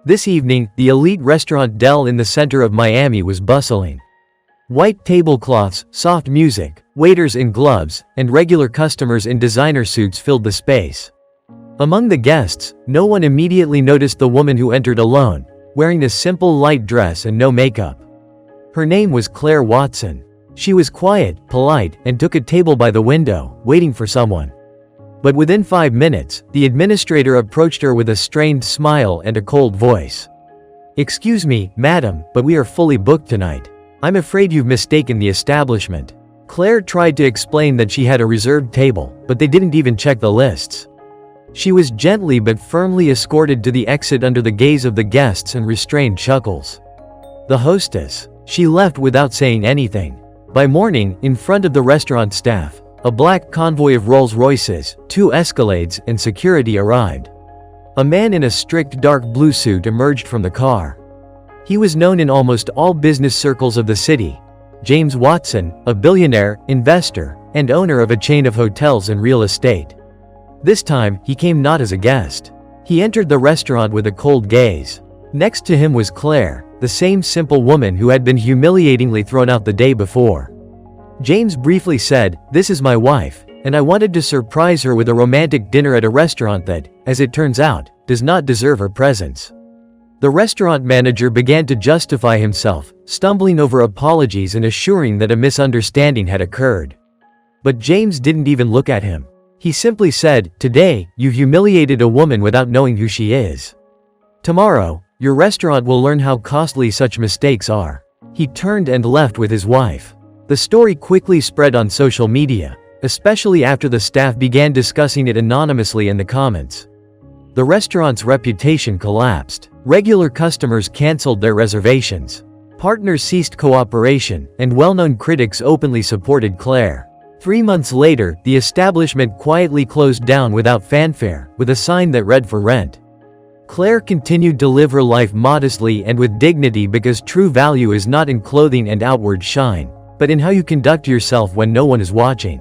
This evening, the elite restaurant Del in the center of Miami was bustling. White tablecloths, soft music, waiters in gloves, and regular customers in designer suits filled the space. Among the guests, no one immediately noticed the woman who entered alone, wearing a simple light dress and no makeup. Her name was Claire Watson. She was quiet, polite, and took a table by the window, waiting for someone. But within 5 minutes, the administrator approached her with a strained smile and a cold voice. "Excuse me, madam, but we are fully booked tonight. I'm afraid you've mistaken the establishment." Claire tried to explain that she had a reserved table, but they didn't even check the lists. She was gently but firmly escorted to the exit under the gaze of the guests and restrained chuckles. The hostess. She left without saying anything. By morning, in front of the restaurant staff, a black convoy of Rolls-Royces, 2 Escalades, and security arrived. A man in a strict dark blue suit emerged from the car. He was known in almost all business circles of the city. James Watson, a billionaire, investor, and owner of a chain of hotels and real estate. This time, he came not as a guest. He entered the restaurant with a cold gaze. Next to him was Claire, the same simple woman who had been humiliatingly thrown out the day before. James briefly said, "This is my wife, and I wanted to surprise her with a romantic dinner at a restaurant that, as it turns out, does not deserve her presence." The restaurant manager began to justify himself, stumbling over apologies and assuring that a misunderstanding had occurred. But James didn't even look at him. He simply said, "Today, you humiliated a woman without knowing who she is. Tomorrow, your restaurant will learn how costly such mistakes are." He turned and left with his wife. The story quickly spread on social media, especially after the staff began discussing it anonymously in the comments. The restaurant's reputation collapsed. Regular customers canceled their reservations. Partners ceased cooperation, and well-known critics openly supported Claire. 3 months later, the establishment quietly closed down without fanfare, with a sign that read "For rent." Claire continued to live her life modestly and with dignity because true value is not in clothing and outward shine, but in how you conduct yourself when no one is watching.